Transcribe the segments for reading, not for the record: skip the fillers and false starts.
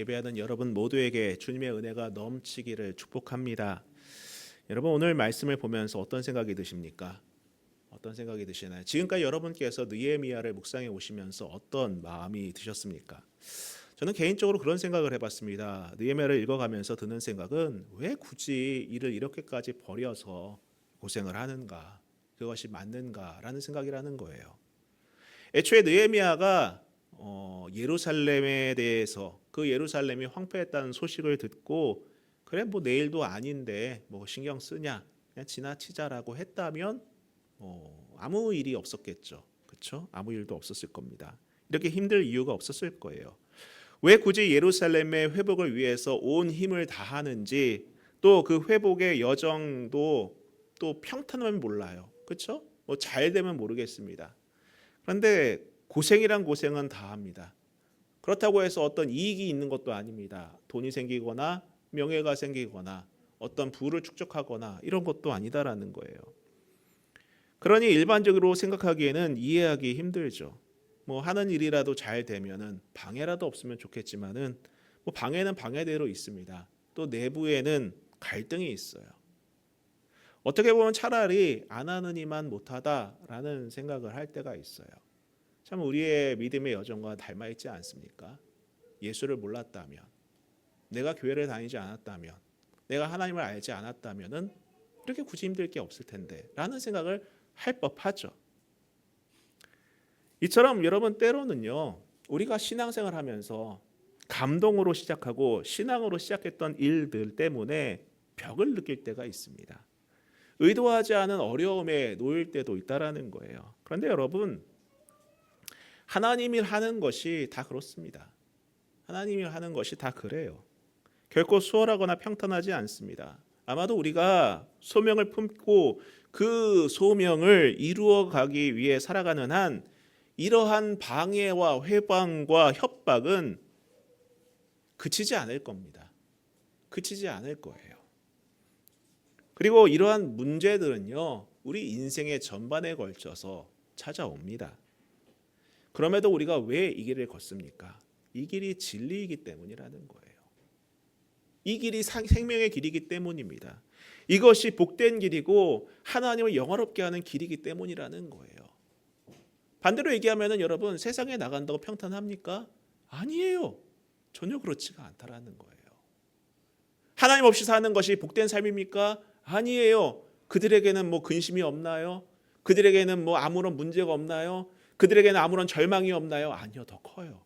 예배하는 여러분 모두에게 주님의 은혜가 넘치기를 축복합니다. 여러분 오늘 말씀을 보면서 어떤 생각이 드십니까? 어떤 생각이 드시나요? 지금까지 여러분께서 느헤미야를 묵상해 오시면서 어떤 마음이 드셨습니까? 저는 개인적으로 그런 생각을 해봤습니다. 느헤미야를 읽어가면서 드는 생각은 왜 굳이 일을 이렇게까지 버려서 고생을 하는가? 그것이 맞는가라는 생각이라는 거예요. 애초에 느헤미야가 예루살렘에 대해서 그 예루살렘이 황폐했다는 소식을 듣고 그래 뭐 내일도 아닌데 뭐 신경 쓰냐 그냥 지나치자라고 했다면 아무 일이 없었겠죠. 그렇죠? 아무 일도 없었을 겁니다. 이렇게 힘들 이유가 없었을 거예요. 왜 굳이 예루살렘의 회복을 위해서 온 힘을 다하는지 또 그 회복의 여정도 또 평탄하면 몰라요. 그렇죠? 뭐 잘 되면 모르겠습니다. 그런데 고생이란 고생은 다합니다. 그렇다고 해서 어떤 이익이 있는 것도 아닙니다. 돈이 생기거나 명예가 생기거나 어떤 부를 축적하거나 이런 것도 아니다라는 거예요. 그러니 일반적으로 생각하기에는 이해하기 힘들죠. 뭐 하는 일이라도 잘 되면은 방해라도 없으면 좋겠지만은 뭐 방해는 방해대로 있습니다. 또 내부에는 갈등이 있어요. 어떻게 보면 차라리 안 하는 이만 못하다라는 생각을 할 때가 있어요. 참 우리의 믿음의 여정과 닮아 있지 않습니까? 예수를 몰랐다면, 내가 교회를 다니지 않았다면, 내가 하나님을 알지 않았다면은 이렇게 굳이 힘들 게 없을 텐데라는 생각을 할 법하죠. 이처럼 여러분 때로는요, 우리가 신앙생활 하면서 감동으로 시작하고 신앙으로 시작했던 일들 때문에 벽을 느낄 때가 있습니다. 의도하지 않은 어려움에 놓일 때도 있다라는 거예요. 그런데 여러분, 하나님이 하는 것이 다 그렇습니다. 하나님이 하는 것이 다 그래요. 결코 수월하거나 평탄하지 않습니다. 아마도 우리가 소명을 품고 그 소명을 이루어 가기 위해 살아가는 한 이러한 방해와 회방과 협박은 그치지 않을 겁니다. 그치지 않을 거예요. 그리고 이러한 문제들은요, 우리 인생의 전반에 걸쳐서 찾아옵니다. 그럼에도 우리가 왜 이 길을 걷습니까? 이 길이 진리이기 때문이라는 거예요. 이 길이 생명의 길이기 때문입니다. 이것이 복된 길이고 하나님을 영화롭게 하는 길이기 때문이라는 거예요. 반대로 얘기하면 여러분 세상에 나간다고 평탄합니까? 아니에요. 전혀 그렇지가 않다라는 거예요. 하나님 없이 사는 것이 복된 삶입니까? 아니에요. 그들에게는 뭐 근심이 없나요? 그들에게는 뭐 아무런 문제가 없나요? 그들에게는 아무런 절망이 없나요? 아니요, 더 커요.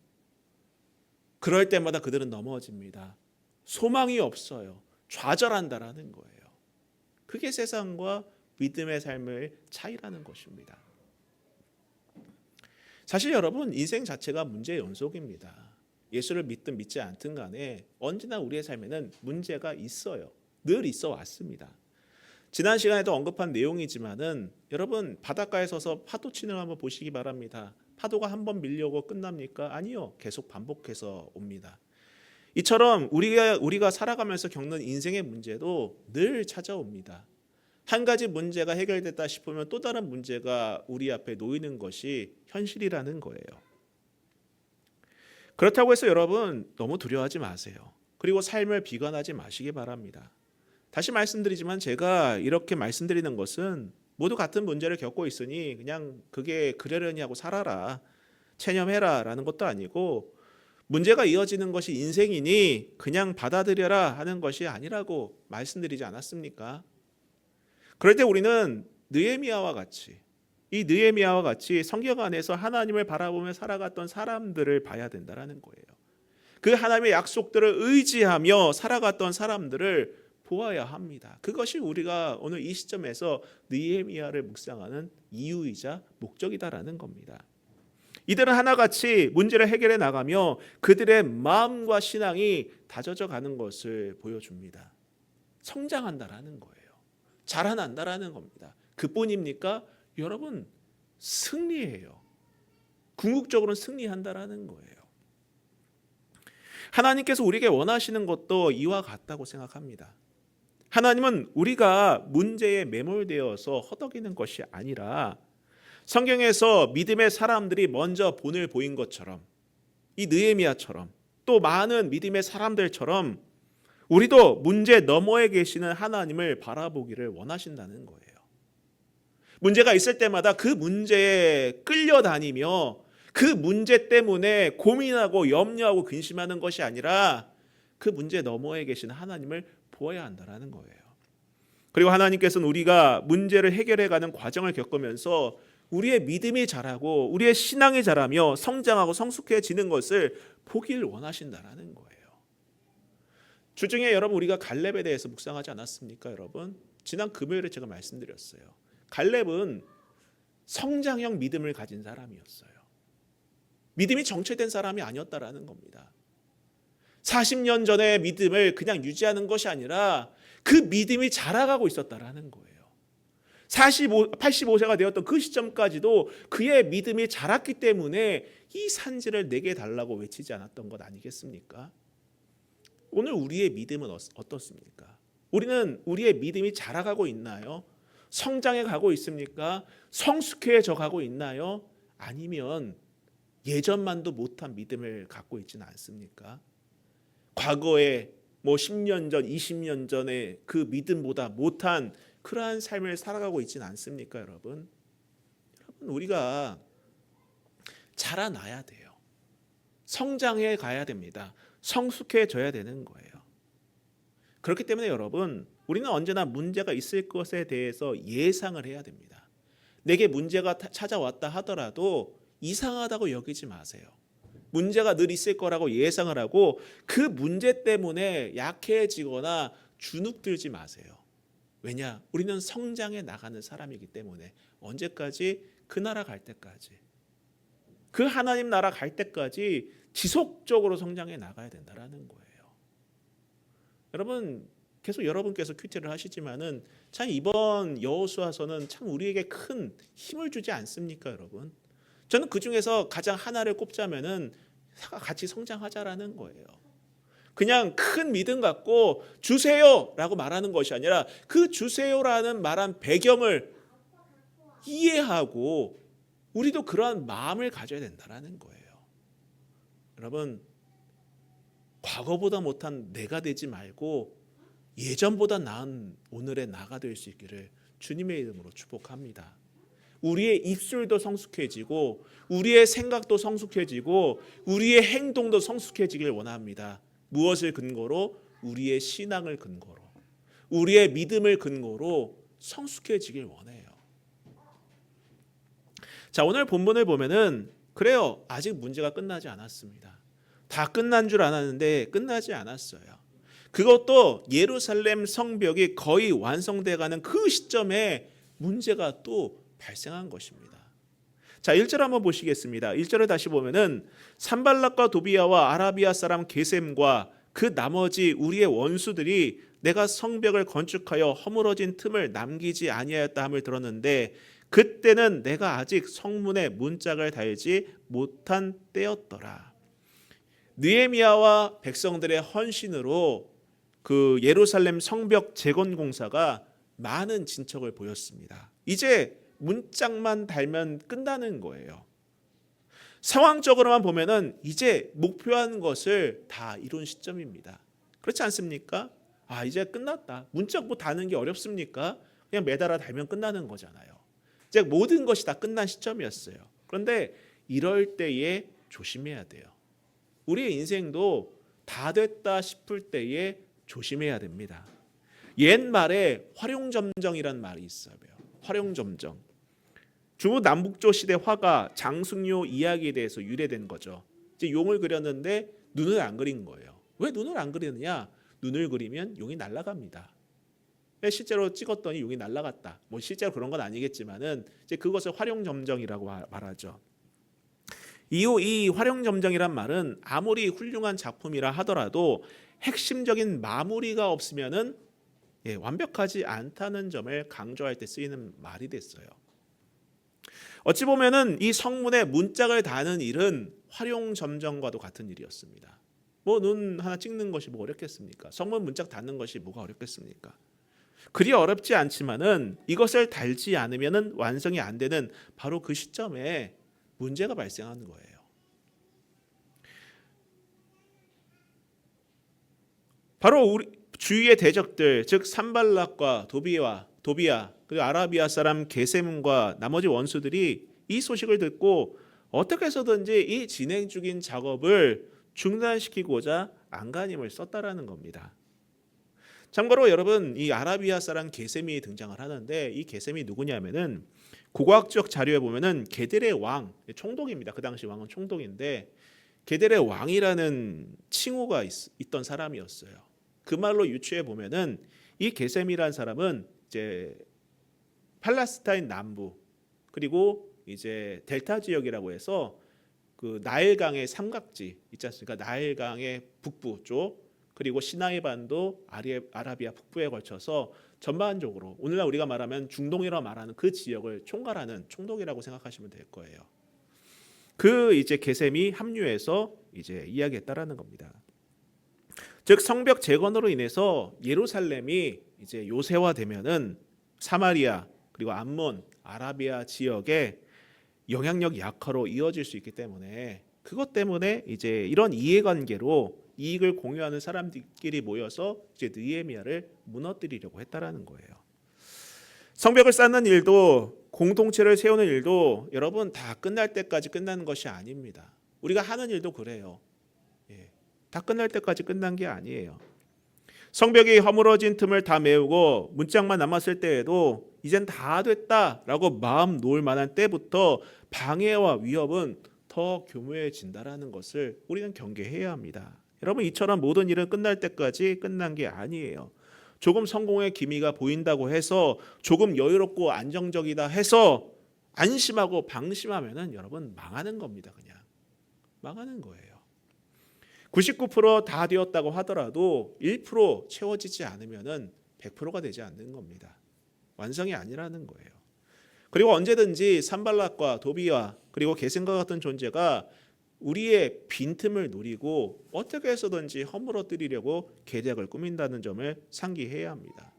그럴 때마다 그들은 넘어집니다. 소망이 없어요. 좌절한다라는 거예요. 그게 세상과 믿음의 삶의 차이라는 것입니다. 사실 여러분, 인생 자체가 문제의 연속입니다. 예수를 믿든 믿지 않든 간에 언제나 우리의 삶에는 문제가 있어요. 늘 있어 왔습니다. 지난 시간에도 언급한 내용이지만은 여러분 바닷가에 서서 파도 치는 거 한번 보시기 바랍니다. 파도가 한번 밀려오고 끝납니까? 아니요. 계속 반복해서 옵니다. 이처럼 우리가 살아가면서 겪는 인생의 문제도 늘 찾아옵니다. 한 가지 문제가 해결됐다 싶으면 또 다른 문제가 우리 앞에 놓이는 것이 현실이라는 거예요. 그렇다고 해서 여러분 너무 두려워하지 마세요. 그리고 삶을 비관하지 마시기 바랍니다. 다시 말씀드리지만 제가 이렇게 말씀드리는 것은 모두 같은 문제를 겪고 있으니 그냥 그게 그러려니 하고 살아라, 체념해라 라는 것도 아니고 문제가 이어지는 것이 인생이니 그냥 받아들여라 하는 것이 아니라고 말씀드리지 않았습니까? 그럴 때 우리는 느헤미야와 같이 성경 안에서 하나님을 바라보며 살아갔던 사람들을 봐야 된다는 거예요. 그 하나님의 약속들을 의지하며 살아갔던 사람들을 보아야 합니다. 그것이 우리가 오늘 이 시점에서 느헤미야를 묵상하는 이유이자 목적이다라는 겁니다. 이들은 하나같이 문제를 해결해 나가며 그들의 마음과 신앙이 다져져 가는 것을 보여줍니다. 성장한다라는 거예요. 자라난다라는 겁니다. 그뿐입니까? 여러분 승리해요. 궁극적으로는 승리한다라는 거예요. 하나님께서 우리에게 원하시는 것도 이와 같다고 생각합니다. 하나님은 우리가 문제에 매몰되어서 허덕이는 것이 아니라 성경에서 믿음의 사람들이 먼저 본을 보인 것처럼 이 느헤미야처럼 또 많은 믿음의 사람들처럼 우리도 문제 너머에 계시는 하나님을 바라보기를 원하신다는 거예요. 문제가 있을 때마다 그 문제에 끌려다니며 그 문제 때문에 고민하고 염려하고 근심하는 것이 아니라 그 문제 너머에 계신 하나님을 보아야 한다는 거예요. 그리고 하나님께서는 우리가 문제를 해결해가는 과정을 겪으면서 우리의 믿음이 자라고 우리의 신앙이 자라며 성장하고 성숙해지는 것을 보기를 원하신다는 거예요. 주중에 여러분 우리가 갈렙에 대해서 묵상하지 않았습니까? 여러분 지난 금요일에 제가 말씀드렸어요. 갈렙은 성장형 믿음을 가진 사람이었어요. 믿음이 정체된 사람이 아니었다라는 겁니다. 40년 전의 믿음을 그냥 유지하는 것이 아니라 그 믿음이 자라가고 있었다라는 거예요. 85세가 되었던 그 시점까지도 그의 믿음이 자랐기 때문에 이 산지를 내게 달라고 외치지 않았던 것 아니겠습니까? 오늘 우리의 믿음은 어떻습니까? 우리는 우리의 믿음이 자라가고 있나요? 성장해 가고 있습니까? 성숙해져 가고 있나요? 아니면 예전만도 못한 믿음을 갖고 있지는 않습니까? 과거에 10년 전, 20년 전에 그 믿음보다 못한 그러한 삶을 살아가고 있지는 않습니까, 여러분? 여러분, 우리가 자라나야 돼요. 성장해 가야 됩니다. 성숙해져야 되는 거예요. 그렇기 때문에 여러분, 우리는 언제나 문제가 있을 것에 대해서 예상을 해야 됩니다. 내게 문제가 찾아왔다 하더라도 이상하다고 여기지 마세요. 문제가 늘 있을 거라고 예상을 하고 그 문제 때문에 약해지거나 주눅들지 마세요. 왜냐? 우리는 성장해 나가는 사람이기 때문에 언제까지? 그 나라 갈 때까지. 그 하나님 나라 갈 때까지 지속적으로 성장해 나가야 된다는 거예요. 여러분 계속 여러분께서 큐티를 하시지만은 참 이번 여호수아서는 참 우리에게 큰 힘을 주지 않습니까, 여러분? 저는 그 중에서 가장 하나를 꼽자면은 같이 성장하자라는 거예요. 그냥 큰 믿음 갖고 주세요라고 말하는 것이 아니라 그 주세요라는 말한 배경을 이해하고 우리도 그러한 마음을 가져야 된다는 거예요. 여러분, 과거보다 못한 내가 되지 말고 예전보다 나은 오늘의 나가 될 수 있기를 주님의 이름으로 축복합니다. 우리의 입술도 성숙해지고 우리의 생각도 성숙해지고 우리의 행동도 성숙해지길 원합니다. 무엇을 근거로? 우리의 신앙을 근거로, 우리의 믿음을 근거로 성숙해지길 원해요. 자, 오늘 본문을 보면은 그래요. 아직 문제가 끝나지 않았습니다. 다 끝난 줄 알았는데 끝나지 않았어요. 그것도 예루살렘 성벽이 거의 완성돼가는 그 시점에 문제가 또 발생한 것입니다. 자, 1절 한번 보시겠습니다. 1절을 다시 보면은 산발락과 도비아와 아라비아 사람 게셈과 그 나머지 우리의 원수들이 내가 성벽을 건축하여 허물어진 틈을 남기지 아니하였다 함을 들었는데 그때는 내가 아직 성문에 문짝을 달지 못한 때였더라. 느헤미야와 백성들의 헌신으로 그 예루살렘 성벽 재건 공사가 많은 진척을 보였습니다. 이제 문짝만 달면 끝나는 거예요. 상황적으로만 보면은 이제 목표한 것을 다 이룬 시점입니다. 그렇지 않습니까? 이제 끝났다. 문짝 뭐 다는 게 어렵습니까? 그냥 매달아 달면 끝나는 거잖아요. 이제 모든 것이 다 끝난 시점이었어요. 그런데 이럴 때에 조심해야 돼요. 우리의 인생도 다 됐다 싶을 때에 조심해야 됩니다. 옛말에 활용점정이란 말이 있어요. 활용점정. 중후남북조 시대 화가 장승료 이야기에 대해서 유래된 거죠. 이제 용을 그렸는데 눈을 안 그린 거예요. 왜 눈을 안 그리느냐? 눈을 그리면 용이 날아갑니다. 실제로 찍었더니 용이 날아갔다. 뭐 실제로 그런 건 아니겠지만은 이제 그것을 활용점정이라고 말하죠. 이 활용점정이란 말은 아무리 훌륭한 작품이라 하더라도 핵심적인 마무리가 없으면은 완벽하지 않다는 점을 강조할 때 쓰이는 말이 됐어요. 어찌 보면은 이 성문에 문짝을 다는 일은 활용점정과도 같은 일이었습니다. 뭐 눈 하나 찍는 것이 뭐 어렵겠습니까? 성문 문짝 닫는 것이 뭐가 어렵겠습니까? 그리 어렵지 않지만은 이것을 달지 않으면은 완성이 안 되는 바로 그 시점에 문제가 발생하는 거예요. 바로 우리 주위의 대적들, 즉 산발락과 도비야 그리고 아라비아 사람 게셈과 나머지 원수들이 이 소식을 듣고 어떻게 해서든지 이 진행 중인 작업을 중단시키고자 안간힘을 썼다라는 겁니다. 참고로 여러분, 이 아라비아 사람 게셈이 등장을 하는데 이 게셈이 누구냐면은 고고학적 자료에 보면은 게델의 왕, 총독입니다. 그 당시 왕은 총독인데 게델의 왕이라는 칭호가 있던 사람이었어요. 그 말로 유추해 보면은 이 게셈이라는 사람은 이제 팔레스타인 남부 그리고 이제 델타 지역이라고 해서 그 나일강의 삼각지 있지 않습니까? 나일강의 북부 쪽 그리고 시나이 반도 아라비아 북부에 걸쳐서 전반적으로 오늘날 우리가 말하면 중동이라고 말하는 그 지역을 총괄하는 총독이라고 생각하시면 될 거예요. 그 이제 게셈이 합류해서 이제 이야기했다라는 겁니다. 즉 성벽 재건으로 인해서 예루살렘이 이제 요새화되면은 사마리아 그리고 암몬 아라비아 지역에 영향력 약화로 이어질 수 있기 때문에 그것 때문에 이제 이런 이해관계로 이익을 공유하는 사람들끼리 모여서 이제 느헤미야를 무너뜨리려고 했다라는 거예요. 성벽을 쌓는 일도 공동체를 세우는 일도 여러분 다 끝날 때까지 끝나는 것이 아닙니다. 우리가 하는 일도 그래요. 다 끝날 때까지 끝난 게 아니에요. 성벽이 허물어진 틈을 다 메우고 문짝만 남았을 때에도 이젠 다 됐다라고 마음 놓을 만한 때부터 방해와 위협은 더 교묘해진다라는 것을 우리는 경계해야 합니다. 여러분 이처럼 모든 일은 끝날 때까지 끝난 게 아니에요. 조금 성공의 기미가 보인다고 해서 조금 여유롭고 안정적이다 해서 안심하고 방심하면은 여러분 망하는 겁니다. 그냥 망하는 거예요. 99%다 되었다고 하더라도 1% 채워지지 않으면은 100%가 되지 않는 겁니다. 완성이 아니라는 거예요. 그리고 언제든지 산발락과 도비와 그리고 게셈과 같은 존재가 우리의 빈틈을 노리고 어떻게 해서든지 허물어뜨리려고 계략을 꾸민다는 점을 상기해야 합니다.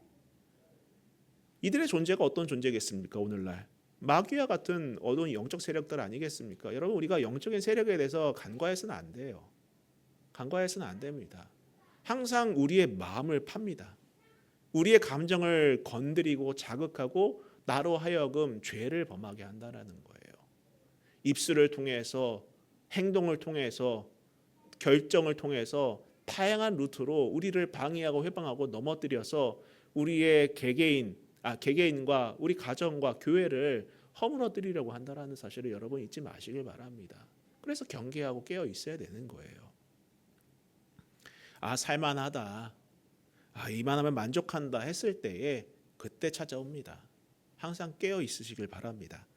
이들의 존재가 어떤 존재겠습니까? 오늘날 마귀와 같은 어두운 영적 세력들 아니겠습니까? 여러분 우리가 영적인 세력에 대해서 간과해서는 안 돼요. 간과해서는 안 됩니다. 항상 우리의 마음을 팝니다. 우리의 감정을 건드리고 자극하고 나로 하여금 죄를 범하게 한다는 거예요. 입술을 통해서 행동을 통해서 결정을 통해서 다양한 루트로 우리를 방해하고 회방하고 넘어뜨려서 우리의 개개인과 우리 가정과 교회를 허물어뜨리려고 한다는 사실을 여러분 잊지 마시길 바랍니다. 그래서 경계하고 깨어 있어야 되는 거예요. 살만하다. 이만하면 만족한다 했을 때에 그때 찾아옵니다. 항상 깨어 있으시길 바랍니다.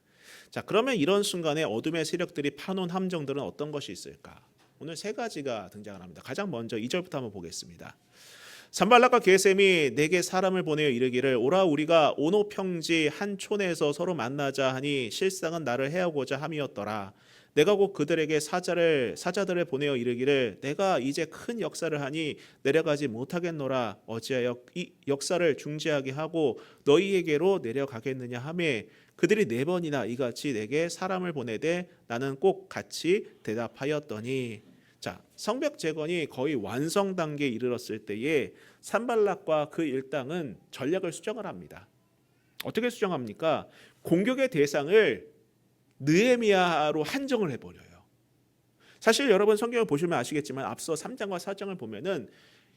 자, 그러면 이런 순간에 어둠의 세력들이 파놓은 함정들은 어떤 것이 있을까? 오늘 세 가지가 등장을 합니다. 가장 먼저 2절부터 한번 보겠습니다. 산발락과 게셈이 내게 사람을 보내어 이르기를 오라 우리가 오노 평지 한 촌에서 서로 만나자 하니 실상은 나를 해하고자 함이었더라. 내가 곧 그들에게 사자들을 보내어 이르기를 내가 이제 큰 역사를 하니 내려가지 못하겠노라. 어찌하여 이 역사를 중지하게 하고 너희에게로 내려가겠느냐 하매 그들이 4번이나 이같이 내게 사람을 보내되 나는 꼭 같이 대답하였더니. 자, 성벽 재건이 거의 완성 단계에 이르렀을 때에 산발락과 그 일당은 전략을 수정을 합니다. 어떻게 수정합니까? 공격의 대상을 느헤미야로 한정을 해버려요. 사실 여러분 성경을 보시면 아시겠지만 앞서 3장과 4장을 보면은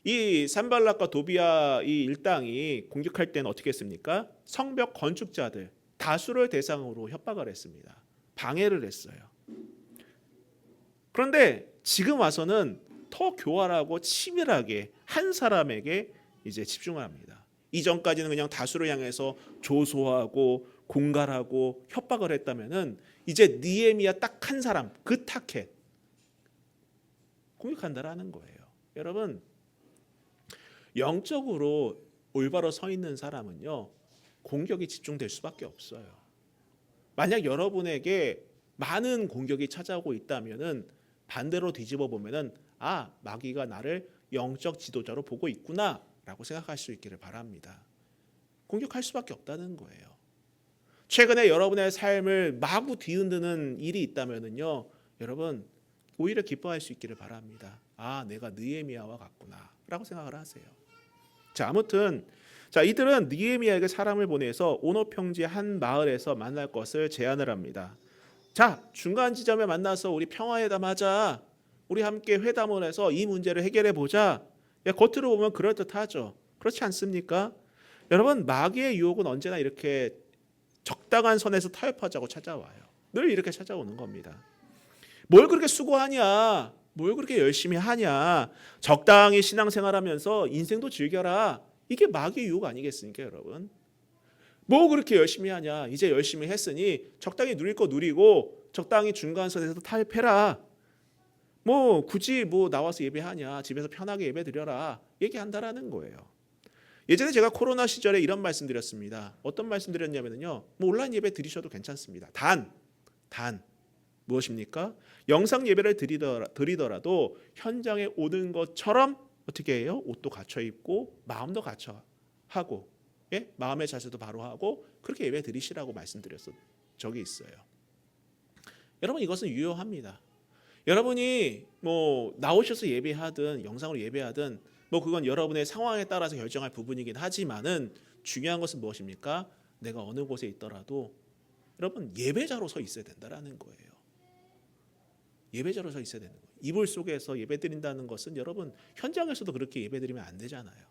이 산발락과 도비야 이 일당이 공격할 때는 어떻게 했습니까? 성벽 건축자들 다수를 대상으로 협박을 했습니다. 방해를 했어요. 그런데 지금 와서는 더 교활하고 치밀하게 한 사람에게 이제 집중을 합니다. 이전까지는 그냥 다수를 향해서 조소하고 공갈하고 협박을 했다면은 이제 느헤미야 딱 한 사람 그 타켓 공격한다라는 거예요. 여러분 영적으로 올바로 서 있는 사람은요 공격이 집중될 수밖에 없어요. 만약 여러분에게 많은 공격이 찾아오고 있다면은 반대로 뒤집어 보면은 마귀가 나를 영적 지도자로 보고 있구나라고 생각할 수 있기를 바랍니다. 공격할 수밖에 없다는 거예요. 최근에 여러분의 삶을 마구 뒤흔드는 일이 있다면은요, 여러분 오히려 기뻐할 수 있기를 바랍니다. 내가 느헤미야와 같구나. 라고 생각을 하세요. 자, 아무튼 이들은 느헤미야에게 사람을 보내서 오노 평지 한 마을에서 만날 것을 제안을 합니다. 자, 중간 지점에 만나서 우리 평화회담하자. 우리 함께 회담을 해서 이 문제를 해결해 보자. 겉으로 보면 그럴듯하죠. 그렇지 않습니까? 여러분, 마귀의 유혹은 언제나 이렇게 적당한 선에서 타협하자고 찾아와요. 늘 이렇게 찾아오는 겁니다. 뭘 그렇게 수고하냐? 뭘 그렇게 열심히 하냐? 적당히 신앙생활하면서 인생도 즐겨라. 이게 마귀의 유혹 아니겠습니까, 여러분? 뭐 그렇게 열심히 하냐? 이제 열심히 했으니 적당히 누릴 거 누리고 적당히 중간선에서 타협해라. 뭐 굳이 뭐 나와서 예배하냐? 집에서 편하게 예배 드려라. 얘기한다라는 거예요. 예전에 제가 코로나 시절에 이런 말씀 드렸습니다. 어떤 말씀 드렸냐면요. 뭐 온라인 예배 드리셔도 괜찮습니다. 단 무엇입니까? 영상 예배를 드리더라도 현장에 오는 것처럼 어떻게 해요? 옷도 갖춰 입고 마음도 갖춰 하고, 예? 마음의 자세도 바로 하고 그렇게 예배 드리시라고 말씀드렸어. 적이 있어요. 여러분, 이것은 유효합니다. 여러분이 뭐 나오셔서 예배하든 영상으로 예배하든 뭐 그건 여러분의 상황에 따라서 결정할 부분이긴 하지만은 중요한 것은 무엇입니까? 내가 어느 곳에 있더라도 여러분 예배자로 서 있어야 된다라는 거예요. 예배자로 서 있어야 되는 거예요. 이불 속에서 예배 드린다는 것은 여러분 현장에서도 그렇게 예배 드리면 안 되잖아요.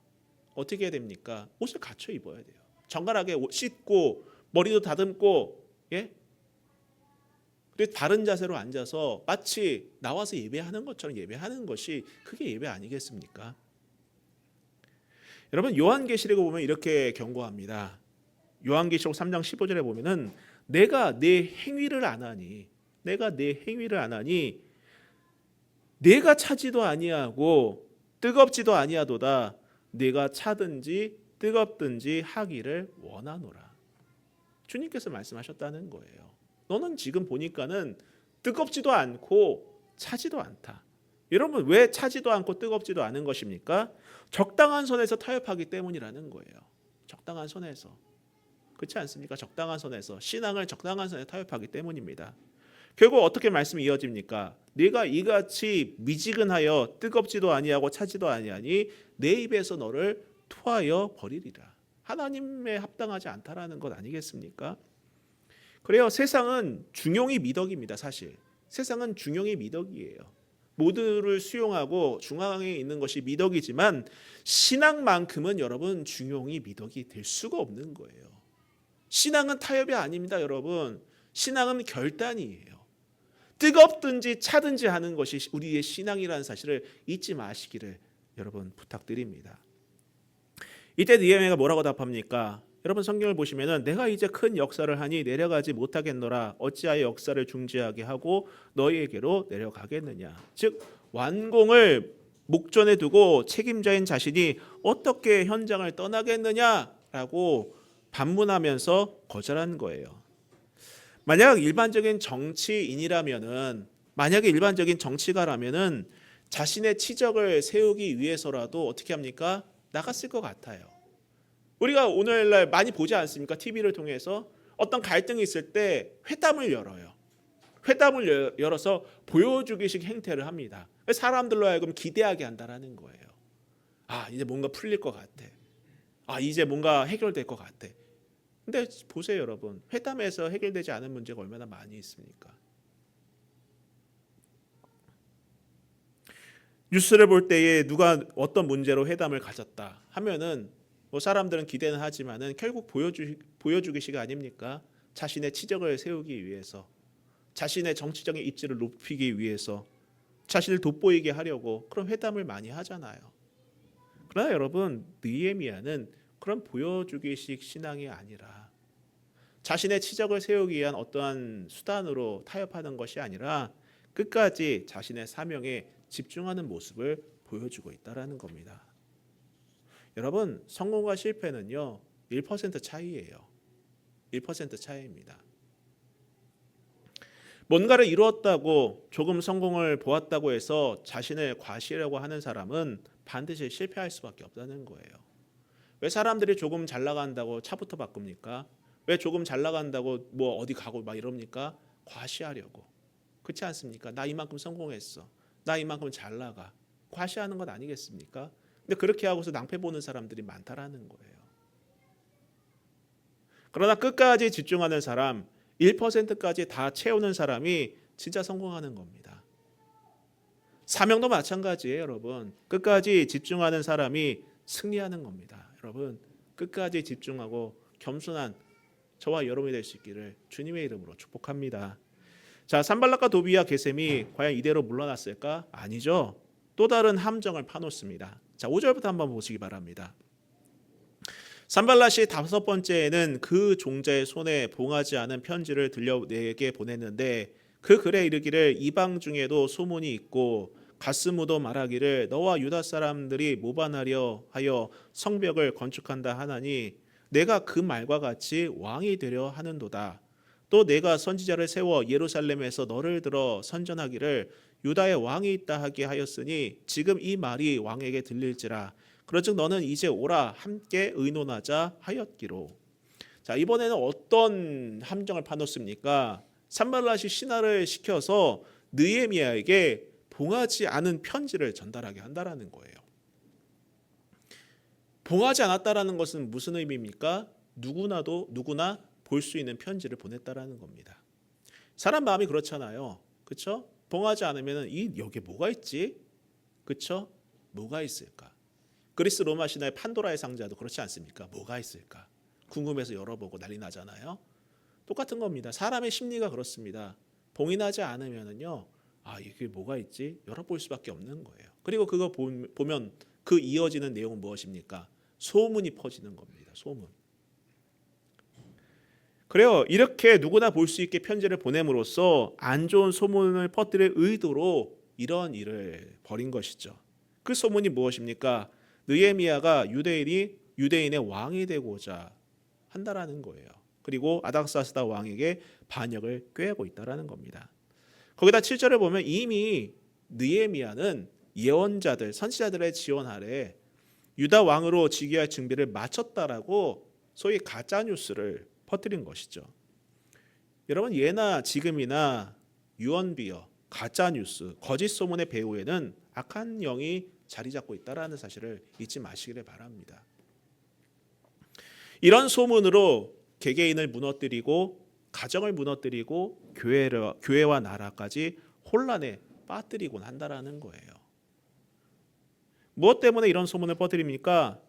어떻게 해야 됩니까? 옷을 갖춰 입어야 돼요. 정갈하게 씻고 머리도 다듬고, 예? 그리고 바른 자세로 앉아서 마치 나와서 예배하는 것처럼 예배하는 것이 그게 예배 아니겠습니까? 여러분, 요한계시록에 보면 이렇게 경고합니다. 요한계시록 3장 15절에 보면은 내가 내 행위를 안 하니 내가 차지도 아니하고 뜨겁지도 아니하도다. 내가 차든지 뜨겁든지 하기를 원하노라. 주님께서 말씀하셨다는 거예요. 너는 지금 보니까는 뜨겁지도 않고 차지도 않다. 여러분, 왜 차지도 않고 뜨겁지도 않은 것입니까? 적당한 선에서 타협하기 때문이라는 거예요. 적당한 선에서. 그렇지 않습니까? 적당한 선에서 신앙을 적당한 선에 타협하기 때문입니다. 결국 어떻게 말씀이 이어집니까? 네가 이같이 미지근하여 뜨겁지도 아니하고 차지도 아니하니 내 입에서 너를 토하여 버리리라. 하나님에 합당하지 않다라는 것 아니겠습니까? 그래요. 세상은 중용이 미덕입니다. 사실 세상은 중용이 미덕이에요. 모두를 수용하고 중앙에 있는 것이 미덕이지만 신앙만큼은 여러분 중용이 미덕이 될 수가 없는 거예요. 신앙은 타협이 아닙니다, 여러분. 신앙은 결단이에요. 뜨겁든지 차든지 하는 것이 우리의 신앙이라는 사실을 잊지 마시기를 여러분 부탁드립니다. 이때 느헤미야가 뭐라고 답합니까? 여러분, 성경을 보시면은 내가 이제 큰 역사를 하니 내려가지 못하겠노라. 어찌하여 역사를 중지하게 하고 너희에게로 내려가겠느냐. 즉 완공을 목전에 두고 책임자인 자신이 어떻게 현장을 떠나겠느냐라고 반문하면서 거절한 거예요. 만약에 일반적인 정치가라면은 자신의 치적을 세우기 위해서라도 어떻게 합니까? 나갔을 것 같아요. 우리가 오늘날 많이 보지 않습니까? TV를 통해서 어떤 갈등이 있을 때 회담을 열어요. 회담을 열어서 보여주기식 행태를 합니다. 사람들로 하여금 기대하게 한다라는 거예요. 아, 이제 뭔가 풀릴 것 같아. 아, 이제 뭔가 해결될 것 같아. 근데 보세요, 여러분. 회담에서 해결되지 않은 문제가 얼마나 많이 있습니까? 뉴스를 볼 때에 누가 어떤 문제로 회담을 가졌다 하면은 뭐 사람들은 기대는 하지만은 결국 보여주기식 아닙니까? 자신의 치적을 세우기 위해서, 자신의 정치적인 입지를 높이기 위해서, 자신을 돋보이게 하려고 그런 회담을 많이 하잖아요. 그러나 여러분, 느헤미야는 그런 보여주기식 신앙이 아니라 자신의 치적을 세우기 위한 어떠한 수단으로 타협하는 것이 아니라 끝까지 자신의 사명에 집중하는 모습을 보여주고 있다라는 겁니다. 여러분, 성공과 실패는요 1% 차이예요. 1% 차이입니다. 뭔가를 이루었다고 조금 성공을 보았다고 해서 자신을 과시하려고 하는 사람은 반드시 실패할 수밖에 없다는 거예요. 왜 사람들이 조금 잘 나간다고 차부터 바꿉니까? 왜 조금 잘 나간다고 뭐 어디 가고 막 이럽니까? 과시하려고. 그렇지 않습니까? 나 이만큼 성공했어. 나 이만큼 잘 나가. 과시하는 것 아니겠습니까? 근데 그렇게 하고서 낭패 보는 사람들이 많다라는 거예요. 그러나 끝까지 집중하는 사람, 1%까지 다 채우는 사람이 진짜 성공하는 겁니다. 사명도 마찬가지예요, 여러분. 끝까지 집중하는 사람이 승리하는 겁니다. 여러분, 끝까지 집중하고 겸손한 저와 여러분이 될 수 있기를 주님의 이름으로 축복합니다. 자, 산발락과 도비와 게셈이 과연 이대로 물러났을까? 아니죠. 또 다른 함정을 파놓습니다. 자, 5절부터 한번 보시기 바랍니다. 산발랏이 다섯 번째에는 그 종자의 손에 봉하지 않은 편지를 들려 내게 보냈는데 그 글에 이르기를 이방 중에도 소문이 있고 가스무도 말하기를 너와 유다 사람들이 모반하려 하여 성벽을 건축한다 하나니 내가 그 말과 같이 왕이 되려 하는도다. 또 내가 선지자를 세워 예루살렘에서 너를 들어 선전하기를 유다의 왕이 있다 하게 하였으니 지금 이 말이 왕에게 들릴지라. 그러즉 너는 이제 오라 함께 의논하자 하였기로. 자, 이번에는 어떤 함정을 파놓습니까? 산발랏이 신하를 시켜서 느헤미야에게 봉하지 않은 편지를 전달하게 한다라는 거예요. 봉하지 않았다라는 것은 무슨 의미입니까? 누구나 볼 수 있는 편지를 보냈다라는 겁니다. 사람 마음이 그렇잖아요. 그렇죠? 봉하지 않으면 여기에 뭐가 있지? 그렇죠? 뭐가 있을까? 그리스 로마 신화의 판도라의 상자도 그렇지 않습니까? 뭐가 있을까? 궁금해서 열어보고 난리 나잖아요. 똑같은 겁니다. 사람의 심리가 그렇습니다. 봉인하지 않으면은요, 이게 뭐가 있지? 열어볼 수밖에 없는 거예요. 그리고 그거 보면 그 이어지는 내용은 무엇입니까? 소문이 퍼지는 겁니다. 소문. 그래요. 이렇게 누구나 볼 수 있게 편지를 보냄으로써 안 좋은 소문을 퍼뜨릴 의도로 이런 일을 벌인 것이죠. 그 소문이 무엇입니까? 느헤미야가 유대인의 왕이 되고자 한다라는 거예요. 그리고 아닥사스다 왕에게 반역을 꾀하고 있다라는 겁니다. 거기다 7절을 보면 이미 느헤미야는 예언자들, 선지자들의 지원 아래 유다 왕으로 즉위할 준비를 마쳤다라고 소위 가짜 뉴스를 퍼뜨린 것이죠. 여러분, 예나 지금이나 유언비어, 가짜 뉴스, 거짓 소문의 배후에는 악한 영이 자리 잡고 있다라는 사실을 잊지 마시기를 바랍니다. 이런 소문으로 개개인을 무너뜨리고 가정을 무너뜨리고 교회와 나라까지 혼란에 빠뜨리곤 한다라는 거예요. 무엇 때문에 이런 소문을 퍼뜨립니까?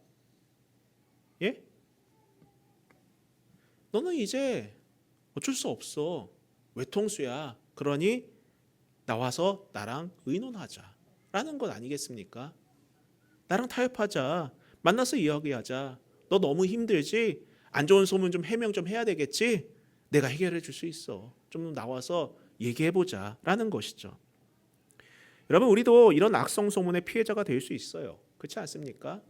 예? 너는 이제 어쩔 수 없어. 외통수야. 그러니 나와서 나랑 의논하자. 라는 것 아니겠습니까? 나랑 타협하자. 만나서 이야기하자. 너 너무 힘들지? 안 좋은 소문 좀 해명 좀 해야 되겠지? 내가 해결해 줄 수 있어. 좀 나와서 얘기해보자. 라는 것이죠. 여러분, 우리도 이런 악성 소문의 피해자가 될 수 있어요. 그렇지 않습니까?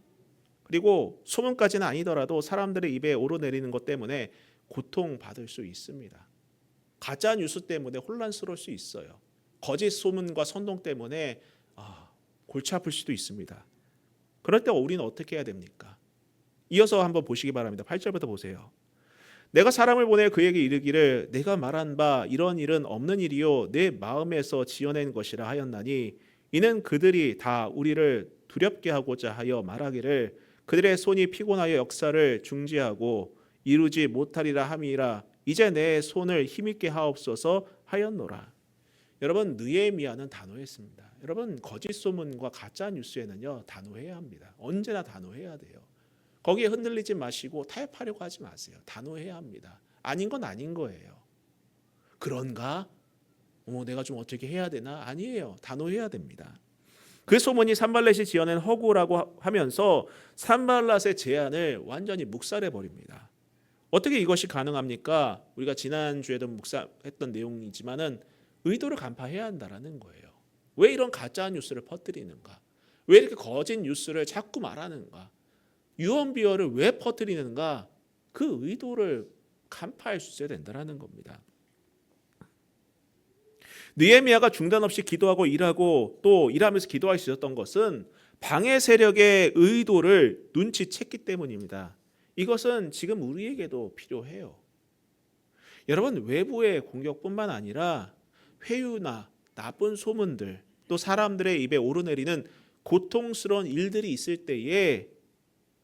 그리고 소문까지는 아니더라도 사람들의 입에 오르내리는 것 때문에 고통받을 수 있습니다. 가짜 뉴스 때문에 혼란스러울 수 있어요. 거짓 소문과 선동 때문에 골치 아플 수도 있습니다. 그럴 때 우리는 어떻게 해야 됩니까? 이어서 한번 보시기 바랍니다. 8절부터 보세요. 내가 사람을 보내 그에게 이르기를 내가 말한 바 이런 일은 없는 일이요 내 마음에서 지어낸 것이라 하였나니 이는 그들이 다 우리를 두렵게 하고자 하여 말하기를 그들의 손이 피곤하여 역사를 중지하고 이루지 못하리라 함이라 이제 내 손을 힘있게 하옵소서 하였노라. 여러분, 느헤미야는 단호했습니다. 여러분, 거짓 소문과 가짜 뉴스에는요 단호해야 합니다. 언제나 단호해야 돼요. 거기에 흔들리지 마시고 타협하려고 하지 마세요. 단호해야 합니다. 아닌 건 아닌 거예요. 그런가? 내가 좀 어떻게 해야 되나? 아니에요. 단호해야 됩니다. 그 소문이 산발랏이 지어낸 허구라고 하면서 산발랏의 제안을 완전히 묵살해 버립니다. 어떻게 이것이 가능합니까? 우리가 지난주에도 묵살했던 내용이지만은 의도를 간파해야 한다라는 거예요. 왜 이런 가짜 뉴스를 퍼뜨리는가? 왜 이렇게 거짓 뉴스를 자꾸 말하는가? 유언비어를 왜 퍼뜨리는가? 그 의도를 간파할 수 있어야 된다라는 겁니다. 느헤미야가 중단 없이 기도하고 일하고 또 일하면서 기도할 수 있었던 것은 방해 세력의 의도를 눈치챘기 때문입니다. 이것은 지금 우리에게도 필요해요. 여러분, 외부의 공격뿐만 아니라 회유나 나쁜 소문들 또 사람들의 입에 오르내리는 고통스러운 일들이 있을 때에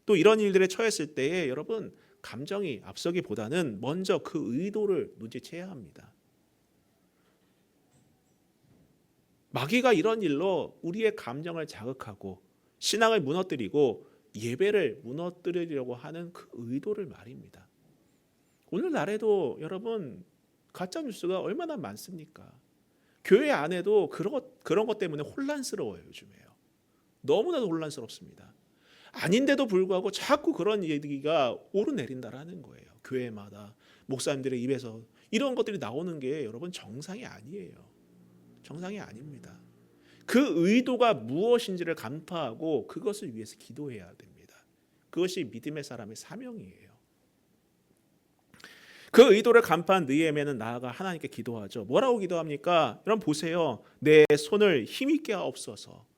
또 이런 일들에 처했을 때에 여러분 감정이 앞서기보다는 먼저 그 의도를 눈치채야 합니다. 마귀가 이런 일로 우리의 감정을 자극하고 신앙을 무너뜨리고 예배를 무너뜨리려고 하는 그 의도를 말입니다. 오늘날에도 여러분 가짜 뉴스가 얼마나 많습니까? 교회 안에도 그런 것 때문에 혼란스러워요. 요즘에요. 너무나도 혼란스럽습니다. 아닌데도 불구하고 자꾸 그런 얘기가 오르내린다라는 거예요. 교회마다 목사님들의 입에서 이런 것들이 나오는 게 여러분 정상이 아니에요. 정상이 아닙니다. 그 의도가 무엇인지를 간파하고 그것을 위해서 기도해야 됩니다. 그것이 믿음의 사람의 사명이에요. 그 의도를 간파한 느헤미야는 나아가 하나님께 기도하죠. 뭐라고 기도합니까? 여러분 보세요. 내 손을 힘있게 하옵소서.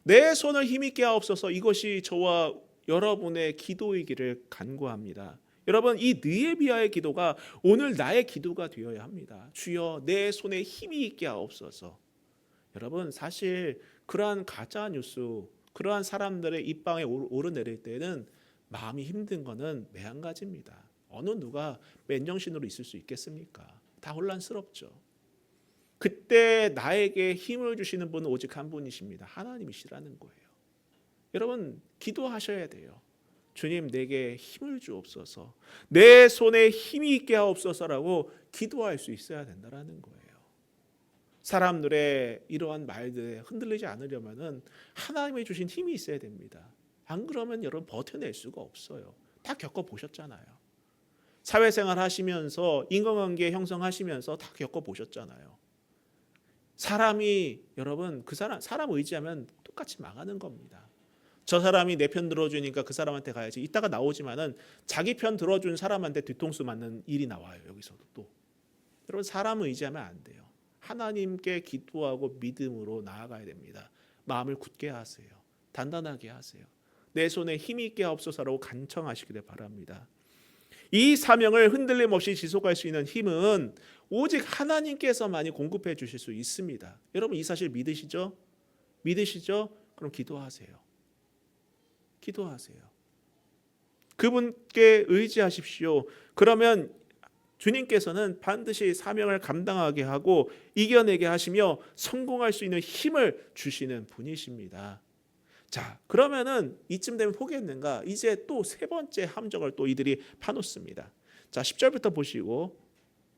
내 손을 힘있게 하옵소서. 이것이 저와 여러분의 기도이기를 간구합니다. 여러분 이 느헤미야의 기도가 오늘 나의 기도가 되어야 합니다. 주여 내 손에 힘이 있게 하옵소서. 여러분 사실 그러한 가짜 뉴스, 그러한 사람들의 입방에 오르내릴 때는 마음이 힘든 거는 매한가지입니다. 어느 누가 맨정신으로 있을 수 있겠습니까? 다 혼란스럽죠. 그때 나에게 힘을 주시는 분은 오직 한 분이십니다. 하나님이시라는 거예요. 여러분 기도하셔야 돼요. 주님 내게 힘을 주옵소서. 내 손에 힘이 있게 하옵소서라고 기도할 수 있어야 된다는 거예요. 사람들의 이러한 말들에 흔들리지 않으려면 하나님이 주신 힘이 있어야 됩니다. 안 그러면 여러분 버텨낼 수가 없어요. 다 겪어보셨잖아요. 사회생활 하시면서 인간관계 형성하시면서 다 겪어보셨잖아요. 사람이 여러분 그 사람 의지하면 똑같이 망하는 겁니다. 저 사람이 내 편 들어주니까 그 사람한테 가야지. 이따가 나오지만은 자기 편 들어준 사람한테 뒤통수 맞는 일이 나와요. 여기서도 또. 여러분 사람 의지하면 안 돼요. 하나님께 기도하고 믿음으로 나아가야 됩니다. 마음을 굳게 하세요. 단단하게 하세요. 내 손에 힘이 있게 하옵소서라고 간청하시기를 바랍니다. 이 사명을 흔들림 없이 지속할 수 있는 힘은 오직 하나님께서만이 공급해 주실 수 있습니다. 여러분 이 사실 믿으시죠? 믿으시죠? 그럼 기도하세요. 기도하세요. 그분께 의지하십시오. 그러면 주님께서는 반드시 사명을 감당하게 하고 이겨내게 하시며 성공할 수 있는 힘을 주시는 분이십니다. 자, 그러면은 이쯤 되면 포기했는가? 이제 또 세 번째 함정을 또 이들이 파놓습니다. 자, 10절부터 보시고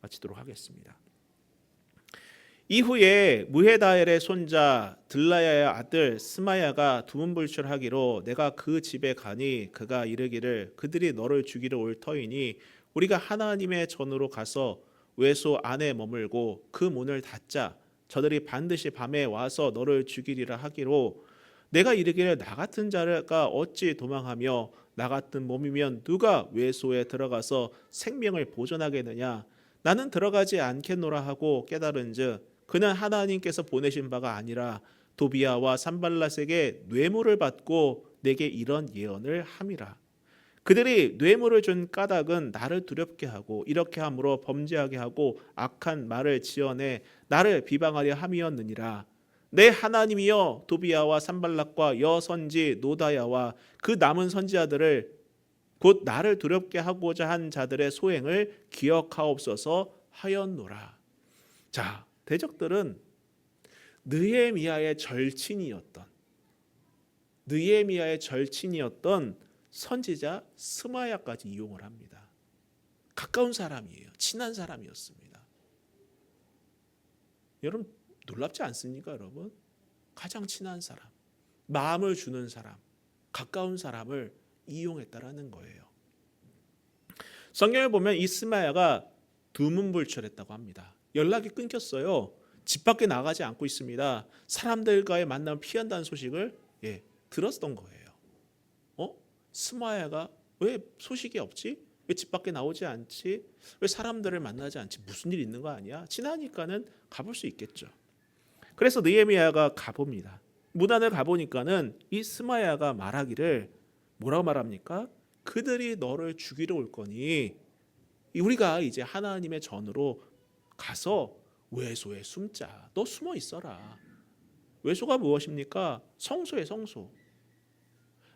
마치도록 하겠습니다. 이후에 무헤다엘의 손자 들라야의 아들 스마야가 두문불출하기로 내가 그 집에 가니 그가 이르기를 그들이 너를 죽이러 올 터이니 우리가 하나님의 전으로 가서 외소 안에 머물고 그 문을 닫자. 저들이 반드시 밤에 와서 너를 죽이리라 하기로 내가 이르기를 나 같은 자가 어찌 도망하며 나 같은 몸이면 누가 외소에 들어가서 생명을 보존하겠느냐. 나는 들어가지 않겠노라 하고 깨달은즉 그는 하나님께서 보내신 바가 아니라 도비야와 산발랏에게 뇌물을 받고 내게 이런 예언을 함이라. 그들이 뇌물을 준 까닭은 나를 두렵게 하고 이렇게 함으로 범죄하게 하고 악한 말을 지어내 나를 비방하려 함이었느니라. 내 하나님이여 도비야와 산발락과 여선지 노다야와 그 남은 선지자들을 곧 나를 두렵게 하고자 한 자들의 소행을 기억하옵소서 하였노라. 자, 대적들은 느헤미야의 절친이었던 선지자 스마야까지 이용을 합니다. 가까운 사람이에요. 친한 사람이었습니다. 여러분 놀랍지 않습니까, 여러분? 가장 친한 사람, 마음을 주는 사람, 가까운 사람을 이용했다라는 거예요. 성경을 보면 이 스마야가 두문불출했다고 합니다. 연락이 끊겼어요. 집 밖에 나가지 않고 있습니다. 사람들과의 만남을 피한다는 소식을 들었던 거예요. 스마야가 왜 소식이 없지? 왜 집 밖에 나오지 않지? 왜 사람들을 만나지 않지? 무슨 일 있는 거 아니야? 친하니까는 가볼 수 있겠죠. 그래서 느헤미야가 가봅니다. 문안을 가보니까는 이 스마야가 말하기를 뭐라고 말합니까? 그들이 너를 죽이러 올 거니 우리가 이제 하나님의 전으로 가서 외소에 숨자. 너 숨어 있어라. 외소가 무엇입니까? 성소에 성소.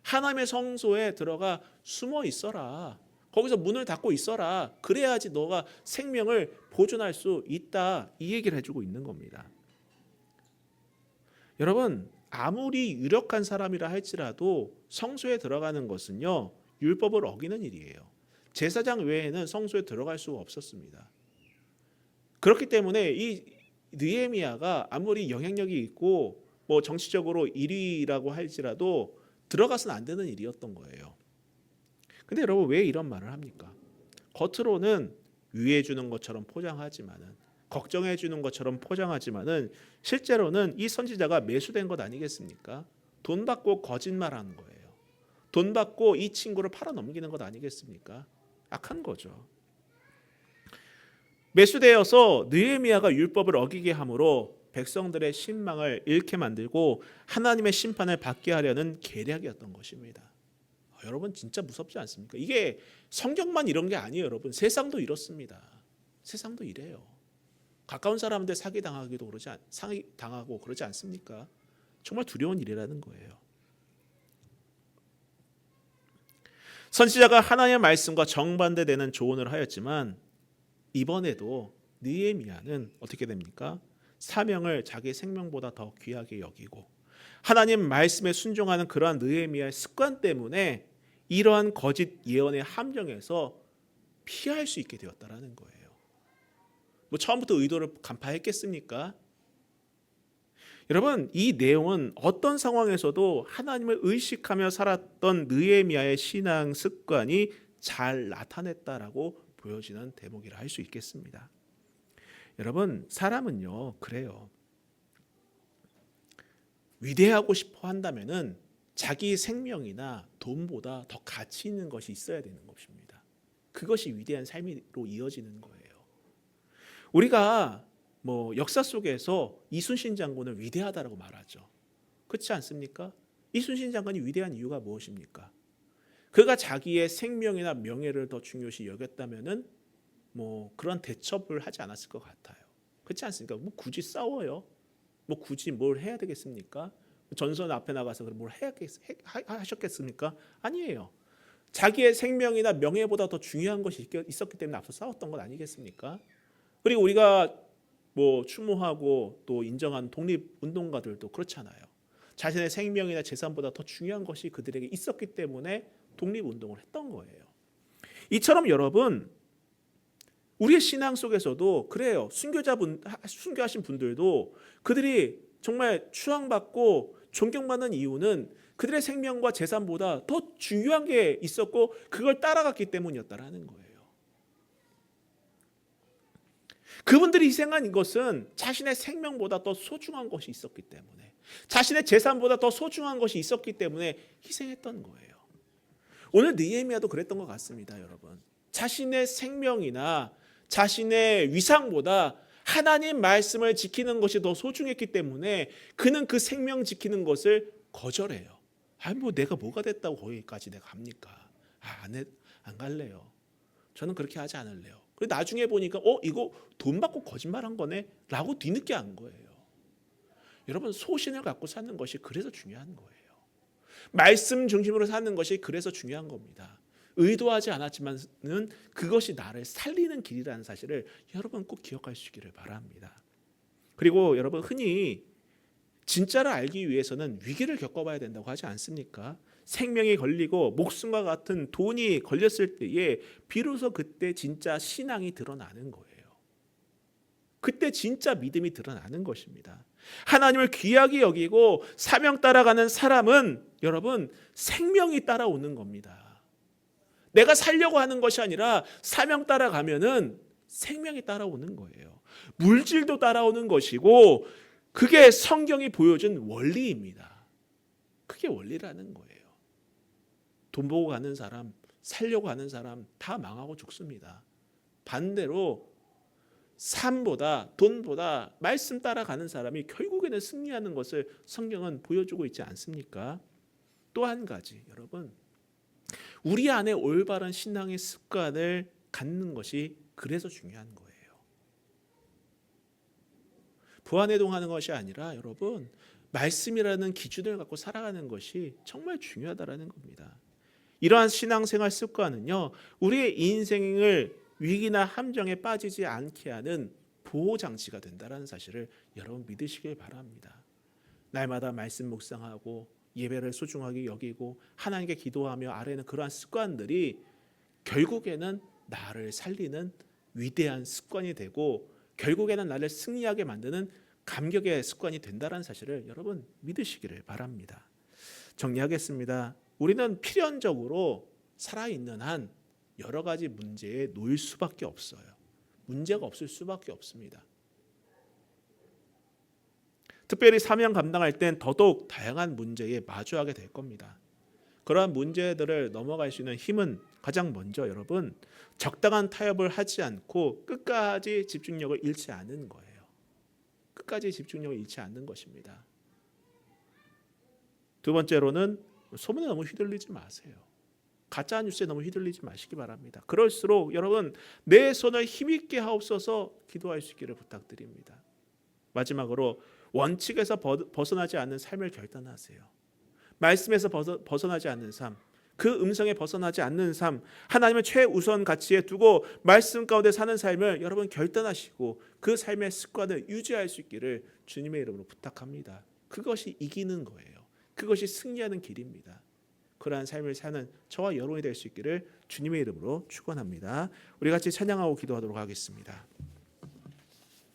하나님의 성소에 들어가 숨어 있어라. 거기서 문을 닫고 있어라. 그래야지 너가 생명을 보존할 수 있다. 이 얘기를 해주고 있는 겁니다. 여러분, 아무리 유력한 사람이라 할지라도 성소에 들어가는 것은요, 율법을 어기는 일이에요. 제사장 외에는 성소에 들어갈 수가 없었습니다. 그렇기 때문에 이 느헤미야가 아무리 영향력이 있고 뭐 정치적으로 1위라고 할지라도 들어가서는 안 되는 일이었던 거예요. 근데 여러분, 왜 이런 말을 합니까? 겉으로는 위해 주는 것처럼 포장하지만은, 걱정해 주는 것처럼 포장하지만은 실제로는 이 선지자가 매수된 것 아니겠습니까? 돈 받고 거짓말하는 거예요. 돈 받고 이 친구를 팔아 넘기는 것 아니겠습니까? 악한 거죠. 매수되어서 느헤미야가 율법을 어기게 함으로 백성들의 신망을 잃게 만들고 하나님의 심판을 받게 하려는 계략이었던 것입니다. 여러분, 진짜 무섭지 않습니까? 이게 성경만 이런 게 아니에요. 여러분, 세상도 이렇습니다. 세상도 이래요. 가까운 사람한테 사기당하고 그러지 않습니까? 정말 두려운 일이라는 거예요. 선지자가 하나님의 말씀과 정반대되는 조언을 하였지만 이번에도 느헤미야는 어떻게 됩니까? 사명을 자기 생명보다 더 귀하게 여기고 하나님 말씀에 순종하는 그러한 느헤미야의 습관 때문에 이러한 거짓 예언의 함정에서 피할 수 있게 되었다라는 거예요. 뭐 처음부터 의도를 간파했겠습니까? 여러분, 이 내용은 어떤 상황에서도 하나님을 의식하며 살았던 느헤미야의 신앙 습관이 잘 나타냈다라고 보여지는 대목이라 할 수 있겠습니다. 여러분, 사람은요, 그래요. 위대하고 싶어 한다면은 자기 생명이나 돈보다 더 가치 있는 것이 있어야 되는 것입니다. 그것이 위대한 삶으로 이어지는 거예요. 우리가 뭐 역사 속에서 이순신 장군을 위대하다라고 말하죠. 그렇지 않습니까? 이순신 장군이 위대한 이유가 무엇입니까? 그가 자기의 생명이나 명예를 더 중요시 여겼다면은 뭐 그런 대첩을 하지 않았을 것 같아요. 그렇지 않습니까? 뭐 굳이 싸워요? 뭐 굳이 뭘 해야 되겠습니까? 전선 앞에 나가서 뭘 하셨겠습니까? 아니에요. 자기의 생명이나 명예보다 더 중요한 것이 있었기 때문에 앞서 싸웠던 것 아니겠습니까? 그리고 우리가 뭐 추모하고 또 인정한 독립운동가들도 그렇잖아요. 자신의 생명이나 재산보다 더 중요한 것이 그들에게 있었기 때문에 독립운동을 했던 거예요. 이처럼 여러분, 우리의 신앙 속에서도 그래요. 순교하신 분들도 그들이 정말 추앙받고 존경받는 이유는 그들의 생명과 재산보다 더 중요한 게 있었고 그걸 따라갔기 때문이었다라는 거예요. 그분들이 희생한 것은 자신의 생명보다 더 소중한 것이 있었기 때문에, 자신의 재산보다 더 소중한 것이 있었기 때문에 희생했던 거예요. 오늘 느헤미야도 그랬던 것 같습니다, 여러분. 자신의 생명이나 자신의 위상보다 하나님 말씀을 지키는 것이 더 소중했기 때문에 그는 그 생명 지키는 것을 거절해요. 뭐 내가 뭐가 됐다고 거기까지 내가 갑니까? 안 갈래요. 저는 그렇게 하지 않을래요. 그리고 나중에 보니까 이거 돈 받고 거짓말한 거네 라고 뒤늦게 안 거예요. 여러분, 소신을 갖고 사는 것이 그래서 중요한 거예요. 말씀 중심으로 사는 것이 그래서 중요한 겁니다. 의도하지 않았지만은 그것이 나를 살리는 길이라는 사실을 여러분 꼭 기억하시기를 바랍니다. 그리고 여러분, 흔히 진짜를 알기 위해서는 위기를 겪어봐야 된다고 하지 않습니까? 생명이 걸리고 목숨과 같은 돈이 걸렸을 때에 비로소 그때 진짜 신앙이 드러나는 거예요. 그때 진짜 믿음이 드러나는 것입니다. 하나님을 귀하게 여기고 사명 따라가는 사람은 여러분 생명이 따라오는 겁니다. 내가 살려고 하는 것이 아니라 사명 따라가면은 생명이 따라오는 거예요. 물질도 따라오는 것이고 그게 성경이 보여준 원리입니다. 그게 원리라는 거예요. 돈 보고 가는 사람, 살려고 하는 사람 다 망하고 죽습니다. 반대로 삶보다 돈보다 말씀 따라가는 사람이 결국에는 승리하는 것을 성경은 보여주고 있지 않습니까? 또 한 가지, 여러분, 우리 안에 올바른 신앙의 습관을 갖는 것이 그래서 중요한 거예요. 부안해동하는 것이 아니라 여러분, 말씀이라는 기준을 갖고 살아가는 것이 정말 중요하다라는 겁니다. 이러한 신앙생활 습관은요, 우리의 인생을 위기나 함정에 빠지지 않게 하는 보호 장치가 된다는 사실을 여러분 믿으시길 바랍니다. 날마다 말씀 묵상하고 예배를 소중하게 여기고 하나님께 기도하며 아뢰는 그러한 습관들이 결국에는 나를 살리는 위대한 습관이 되고 결국에는 나를 승리하게 만드는 감격의 습관이 된다는 사실을 여러분 믿으시기를 바랍니다. 정리하겠습니다. 우리는 필연적으로 살아있는 한 여러 가지 문제에 놓일 수밖에 없어요. 문제가 없을 수밖에 없습니다. 특별히 사명 감당할 땐 더더욱 다양한 문제에 마주하게 될 겁니다. 그러한 문제들을 넘어갈 수 있는 힘은 가장 먼저 여러분 적당한 타협을 하지 않고 끝까지 집중력을 잃지 않는 거예요. 끝까지 집중력을 잃지 않는 것입니다. 두 번째로는 소문에 너무 휘둘리지 마세요. 가짜 뉴스에 너무 휘둘리지 마시기 바랍니다. 그럴수록 여러분 내 손을 힘있게 하옵소서 기도할 수 있기를 부탁드립니다. 마지막으로 원칙에서 벗어나지 않는 삶을 결단하세요. 말씀에서 벗어나지 않는 삶, 그 음성에 벗어나지 않는 삶, 하나님을 최우선 가치에 두고 말씀 가운데 사는 삶을 여러분 결단하시고 그 삶의 습관을 유지할 수 있기를 주님의 이름으로 부탁합니다. 그것이 이기는 거예요. 그것이 승리하는 길입니다. 그러한 삶을 사는 저와 여러분이 될 수 있기를 주님의 이름으로 축원합니다. 우리 같이 찬양하고 기도하도록 하겠습니다.